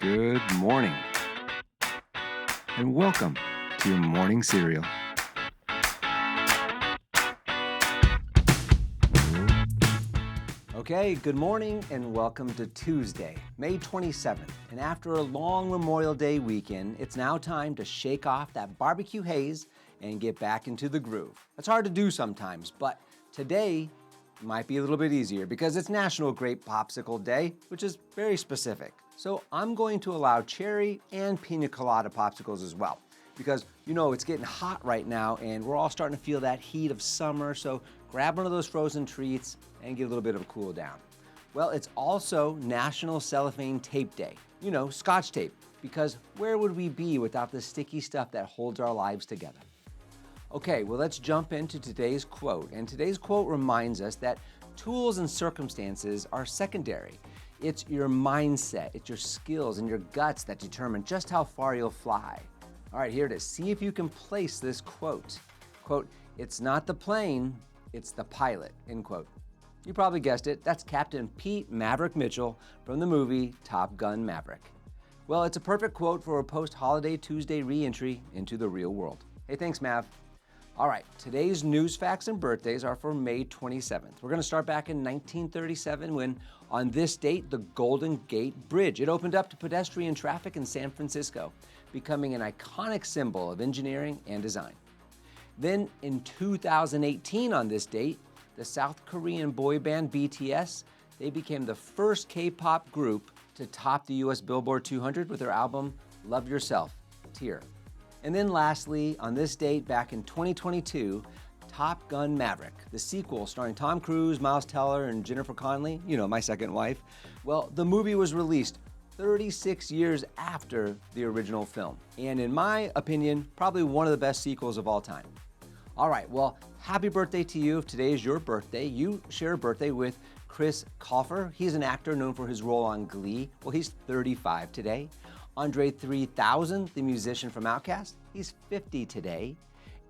Good morning, and welcome to your morning cereal. Okay, good morning and welcome to Tuesday, May 27th. And after a long Memorial Day weekend, it's now time to shake off that barbecue haze and get back into the groove. It's hard to do sometimes, but today might be a little bit easier because it's National Grape Popsicle Day, which is very specific. So I'm going to allow cherry and pina colada popsicles as well because it's getting hot right now and we're all starting to feel that heat of summer, so grab one of those frozen treats and get a little bit of a cool down. Well, it's also National Cellophane Tape Day, Scotch tape, because where would we be without the sticky stuff that holds our lives together? Okay, well, let's jump into today's quote. And today's quote reminds us that tools and circumstances are secondary. It's your mindset, it's your skills and your guts that determine just how far you'll fly. All right, here it is. See if you can place this quote. Quote, "It's not the plane, it's the pilot," end quote. You probably guessed it. That's Captain Pete Maverick Mitchell from the movie Top Gun Maverick. Well, it's a perfect quote for a post-holiday Tuesday re-entry into the real world. Hey, thanks, Mav. All right, today's news, facts, and birthdays are for May 27th. We're going to start back in 1937 when, on this date, the Golden Gate Bridge, it opened up to pedestrian traffic in San Francisco, becoming an iconic symbol of engineering and design. Then, in 2018 on this date, the South Korean boy band BTS, they became the first K-pop group to top the US Billboard 200 with their album Love Yourself, Tear. And then lastly, on this date back in 2022, Top Gun Maverick, the sequel starring Tom Cruise, Miles Teller, and Jennifer Connelly, my second wife. Well, the movie was released 36 years after the original film. And in my opinion, probably one of the best sequels of all time. All right, well, happy birthday to you. If today is your birthday, you share a birthday with Chris Colfer. He's an actor known for his role on Glee. Well, he's 35 today. Andre 3000, the musician from Outkast, he's 50 today.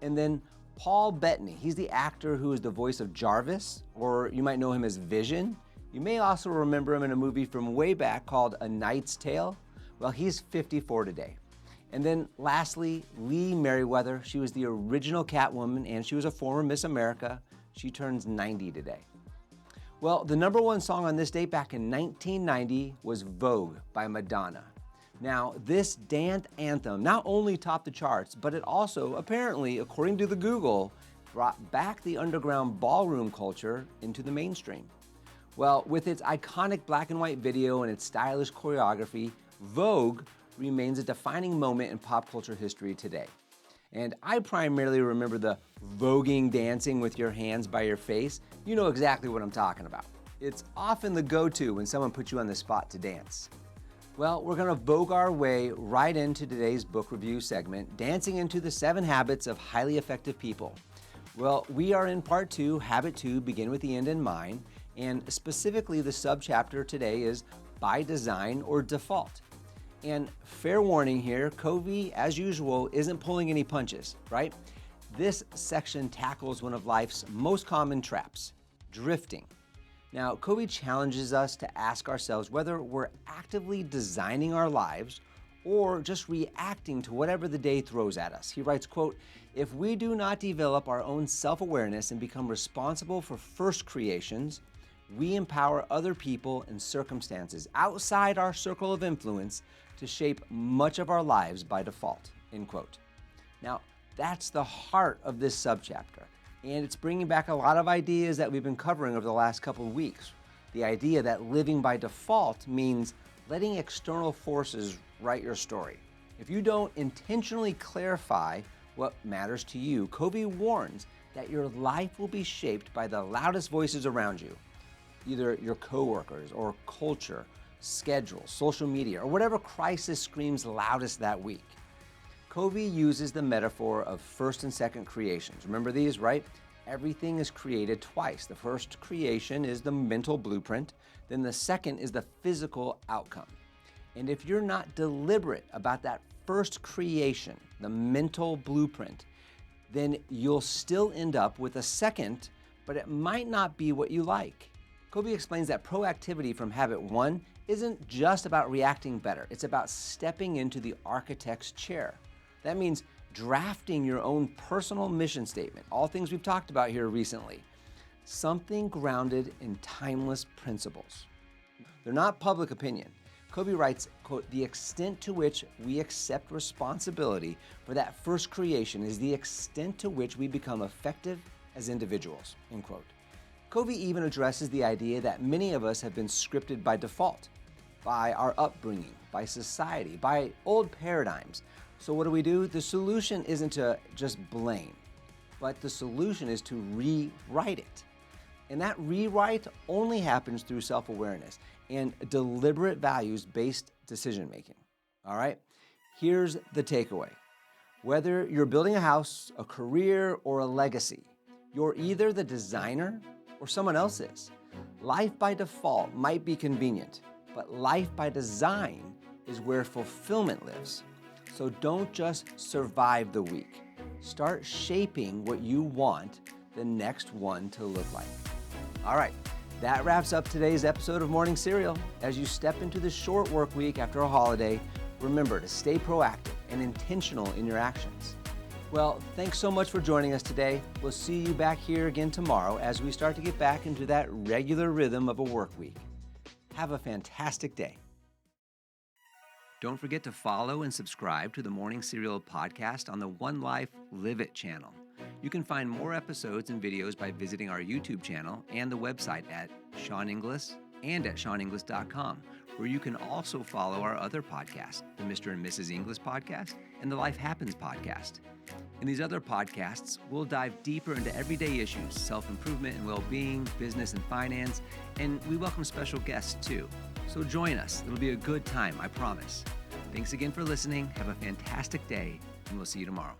And then Paul Bettany, he's the actor who is the voice of Jarvis, or you might know him as Vision. You may also remember him in a movie from way back called A Knight's Tale. Well, he's 54 today. And then lastly, Lee Merriweather, she was the original Catwoman and she was a former Miss America. She turns 90 today. Well, the number one song on this date back in 1990 was Vogue by Madonna. Now, this dance anthem not only topped the charts, but it also, apparently, according to the Google, brought back the underground ballroom culture into the mainstream. Well, with its iconic black and white video and its stylish choreography, Vogue remains a defining moment in pop culture history today. And I primarily remember the voguing dancing with your hands by your face. You know exactly what I'm talking about. It's often the go-to when someone puts you on the spot to dance. Well, we're going to vogue our way right into today's book review segment, Dancing into the 7 Habits of Highly Effective People. Well, we are in part 2, Habit 2, Begin with the End in Mind, and specifically the subchapter today is By Design or Default. And fair warning here, Covey, as usual, isn't pulling any punches, right? This section tackles one of life's most common traps, drifting. Now, Covey challenges us to ask ourselves whether we're actively designing our lives or just reacting to whatever the day throws at us. He writes, quote, "If we do not develop our own self-awareness and become responsible for first creations, we empower other people and circumstances outside our circle of influence to shape much of our lives by default," end quote. Now, that's the heart of this subchapter. And it's bringing back a lot of ideas that we've been covering over the last couple of weeks. The idea that living by default means letting external forces write your story. If you don't intentionally clarify what matters to you, Covey warns that your life will be shaped by the loudest voices around you, either your coworkers or culture, schedule, social media, or whatever crisis screams loudest that week. Covey uses the metaphor of first and second creations. Remember these, right? Everything is created twice. The first creation is the mental blueprint, then the second is the physical outcome. And if you're not deliberate about that first creation, the mental blueprint, then you'll still end up with a second, but it might not be what you like. Covey explains that proactivity from habit 1 isn't just about reacting better. It's about stepping into the architect's chair. That means drafting your own personal mission statement, all things we've talked about here recently. Something grounded in timeless principles. They're not public opinion. Covey writes, quote, "The extent to which we accept responsibility for that first creation is the extent to which we become effective as individuals," end quote. Covey even addresses the idea that many of us have been scripted by default, by our upbringing, by society, by old paradigms. So what do? The solution isn't to just blame, but the solution is to rewrite it. And that rewrite only happens through self-awareness and deliberate values-based decision-making. All right? Here's the takeaway. Whether you're building a house, a career, or a legacy, you're either the designer or someone else is. Life by default might be convenient, but life by design is where fulfillment lives. So don't just survive the week. Start shaping what you want the next one to look like. All right, that wraps up today's episode of Morning Cereal. As you step into the short work week after a holiday, remember to stay proactive and intentional in your actions. Well, thanks so much for joining us today. We'll see you back here again tomorrow as we start to get back into that regular rhythm of a work week. Have a fantastic day. Don't forget to follow and subscribe to the Morning Cereal podcast on the One Life Live It channel. You can find more episodes and videos by visiting our YouTube channel and the website at Sean Inglis and at SeanInglis.com, where you can also follow our other podcasts, the Mr. and Mrs. Inglis podcast and the Life Happens podcast. In these other podcasts, we'll dive deeper into everyday issues, self-improvement and well-being, business and finance, and we welcome special guests too. So join us. It'll be a good time, I promise. Thanks again for listening. Have a fantastic day, and we'll see you tomorrow.